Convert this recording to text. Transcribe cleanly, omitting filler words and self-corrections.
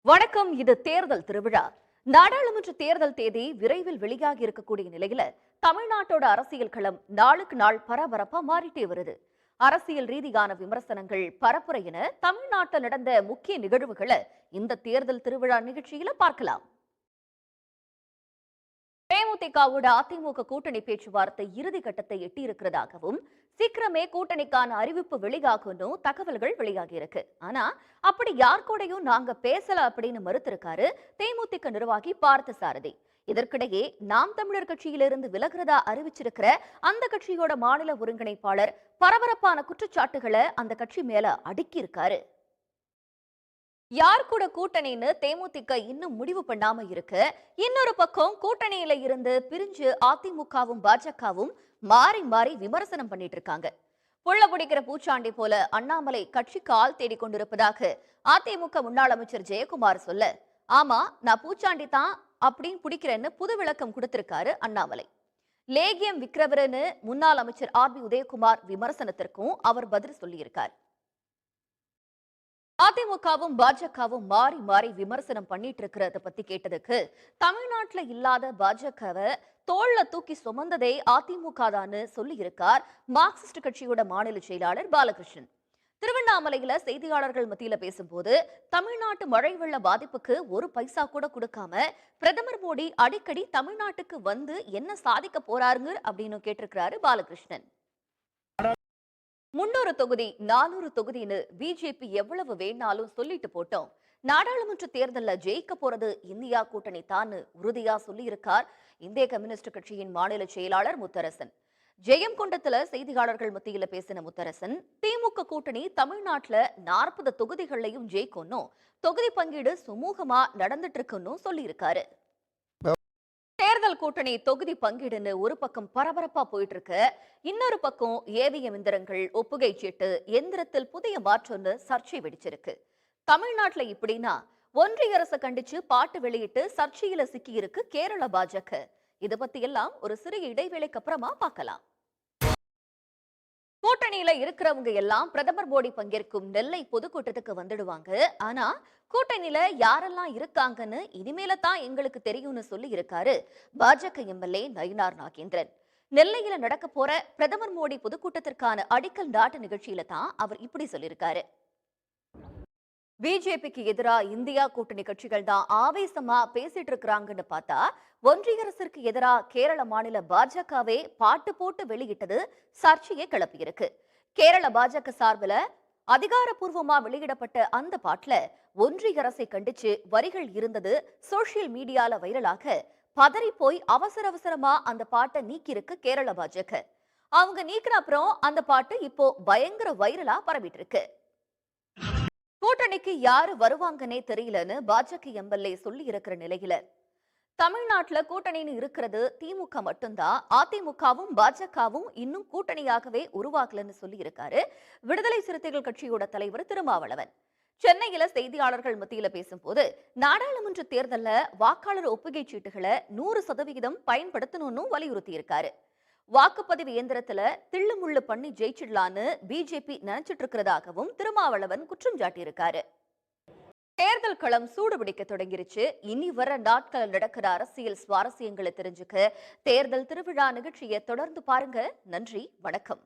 வணக்கம். இது தேர்தல் திருவிழா. நாடாளுமன்ற தேர்தல் தேதி விரைவில் வெளியாகி இருக்கக்கூடிய நிலையில தமிழ்நாட்டோட அரசியல் களம் நாளுக்கு நாள் பரபரப்பா மாறிட்டே வருது. அரசியல் ரீதியான விமர்சனங்கள், பரப்புரை என தமிழ்நாட்டில் நடந்த முக்கிய நிகழ்வுகளை இந்த தேர்தல் திருவிழா நிகழ்ச்சியில பார்க்கலாம். தேமுதிகவோட அதிமுக கூட்டணி பேச்சுவார்த்தை இறுதி கட்டத்தை எட்டியிருக்கிறதாகவும் சீக்கிரமே கூட்டணிக்கான அறிவிப்பு வெளியாகும்னு தகவல்கள் வெளியாகி இருக்கு. ஆனா அப்படி யார் கூடயும் நாங்க பேசல அப்படின்னு மறுத்திருக்காரு தேமுதிக நிர்வாகி பார்த்தசாரதி. இதற்கிடையே நாம் தமிழர் கட்சியிலிருந்து விலகிறதா அறிவிச்சிருக்கிற அந்த கட்சியோட மாநில ஒருங்கிணைப்பாளர் பரபரப்பான குற்றச்சாட்டுகளை அந்த கட்சி மேல அடுக்கி இருக்காரு. யார் கூட கூட்டணின்னு தேமுதிக இன்னும் முடிவு பண்ணாம இருக்கு. இன்னொரு பக்கம் கூட்டணியில இருந்து பிரிஞ்சு அதிமுகவும் பாஜகவும் மாறி மாறி விமர்சனம் பண்ணிட்டு இருக்காங்க. புள்ள பிடிக்கிற பூச்சாண்டி போல அண்ணாமலை கட்சிக்கு ஆள் தேடிக் கொண்டிருப்பதாக அதிமுக முன்னாள் அமைச்சர் ஜெயக்குமார் சொல்ல, ஆமா நான் பூச்சாண்டி தான் அப்படின்னு பிடிக்கிறேன்னு புது விளக்கம் கொடுத்திருக்காரு அண்ணாமலை. லேகியம் விக்ரவரன்னு முன்னாள் அமைச்சர் ஆர் பி உதயகுமார் விமர்சனத்திற்கும் அவர் பதில் சொல்லியிருக்கார். அதிமுகவும் பாஜகவும் மாறி மாறி விமர்சனம் பண்ணிட்டு இருக்கிறத பத்தி கேட்டதுக்கு, தமிழ்நாட்டுல இல்லாத பாஜகவை தோள்ல தூக்கி சுமந்ததே அதிமுக தான் சொல்லி இருக்கார் மார்க்சிஸ்ட் கட்சியோட மாநில செயலாளர் பாலகிருஷ்ணன். திருவண்ணாமலையில செய்தியாளர்கள் மத்தியில பேசும்போது, தமிழ்நாட்டு மழை வெள்ள பாதிப்புக்கு ஒரு பைசா கூட கொடுக்காம பிரதமர் மோடி அடிக்கடி தமிழ்நாட்டுக்கு வந்து என்ன சாதிக்க போறாருங்க அப்படின்னு கேட்டிருக்கிறாரு பாலகிருஷ்ணன். 300 தொகுதி 400 தொகுதின்னு பிஜேபி எவ்வளவு வேணாலும் சொல்லிட்டு போட்டோம். நாடாளுமன்ற தேர்தலில் ஜெயிக்க போறது இந்தியா கூட்டணி தான் உறுதியா சொல்லி இருக்கார் இந்திய கம்யூனிஸ்ட் கட்சியின் மாநில செயலாளர் முத்தரசன். ஜெயங்கொண்டத்துல செய்தியாளர்கள் மத்தியில பேசின முத்தரசன், திமுக கூட்டணி தமிழ்நாட்டுல 40 தொகுதிகளையும் ஜெயிக்கணும், தொகுதி பங்கீடு சுமூகமா நடந்துட்டு இருக்குன்னு சொல்லி இருக்காரு. தேர்தல் கூட்டணி தொகுதி பங்கீடுன்னு ஒரு பக்கம் பரபரப்பா போயிட்டு இருக்கு. இன்னொரு பக்கம் ஏவிஎம் எந்திரங்கள், ஒப்புகை சீட்டு, எந்திரத்தில் புதிய மாற்றம்னு சர்ச்சை வெடிச்சிருக்கு. தமிழ்நாட்டுல இப்படின்னா ஒன்றிய அரசை கண்டிச்சு பாட்டு வெளியிட்டு சர்ச்சையில சிக்கி இருக்கு கேரள பாஜக. இதை பத்தி எல்லாம் ஒரு சிறிய இடைவேளைக்கு அப்புறமா பார்க்கலாம். கூட்டணியில இருக்கிறவங்க எல்லாம் பிரதமர் மோடி பங்கேற்கும் நெல்லை பொதுக்கூட்டத்துக்கு வந்துடுவாங்க. ஆனா கூட்டணியில யாரெல்லாம் இருக்காங்கன்னு இனிமேல தான் எங்களுக்கு தெரியும்னு சொல்லி இருக்காரு பாஜக எம்எல்ஏ நயினார் நாகேந்திரன். நெல்லையில நடக்க போற பிரதமர் மோடி பொதுக்கூட்டத்திற்கான அடிக்கல் நாட்டு நிகழ்ச்சியில தான் அவர் இப்படி சொல்லியிருக்காரு. பிஜேபிக்கு எதிரா இந்தியா கூட்டணி கட்சிகள் தான் ஆவேசமா பேசிட்டு இருக்கிறாங்கன்னு பார்த்தா, ஒன்றிய அரசிற்கு எதிராக கேரள மாநில பாஜகவே பாட்டு போட்டு வெளியிட்டது சர்ச்சையை கிளப்பியிருக்கு. கேரள பாஜக சார்பில் அதிகாரப்பூர்வமா வெளியிடப்பட்ட அந்த பாட்டுல ஒன்றிய அரசை கண்டிச்சு வரிகள் இருந்தது சோசியல் மீடியால வைரலாக பதறி போய் அவசர அவசரமா அந்த பாட்டை நீக்கிருக்கு கேரள பாஜக. அவங்க நீக்கிற அப்புறம் அந்த பாட்டு இப்போ பயங்கர வைரலா பரவிட்டு இருக்கு. கூட்டணிக்கு யாரு வருவாங்கன்னே தெரியலன்னு பாஜக எம்எல்ஏ சொல்லி இருக்கிற நிலையில, தமிழ்நாட்டுல கூட்டணின்னு இருக்கிறது திமுக மட்டும்தான், அதிமுகவும் பாஜகவும் இன்னும் கூட்டணியாகவே உருவாக்கலன்னு சொல்லி இருக்காரு விடுதலை சிறுத்தைகள் கட்சியோட தலைவர் திருமாவளவன். சென்னையில செய்தியாளர்கள் மத்தியில பேசும்போது, நாடாளுமன்ற தேர்தலில் வாக்காளர் ஒப்புகை சீட்டுகளை 100% பயன்படுத்தணும்னு வலியுறுத்தி இருக்காரு. வாக்குப்பதிவு இயந்திரத்துல தில்லு முள்ளு பண்ணி ஜெயிச்சிடலான்னு பிஜேபி நினைச்சிட்டு இருக்கிறதாகவும் திருமாவளவன் குற்றம் சாட்டியிருக்காரு. தேர்தல் களம் சூடுபிடிக்க தொடங்கிருச்சு. இனி வர நாட்கள் நடக்கிற அரசியல் சுவாரஸ்யங்களை தெரிஞ்சுக்க தேர்தல் திருவிழா நிகழ்ச்சியை தொடர்ந்து பாருங்க. நன்றி, வணக்கம்.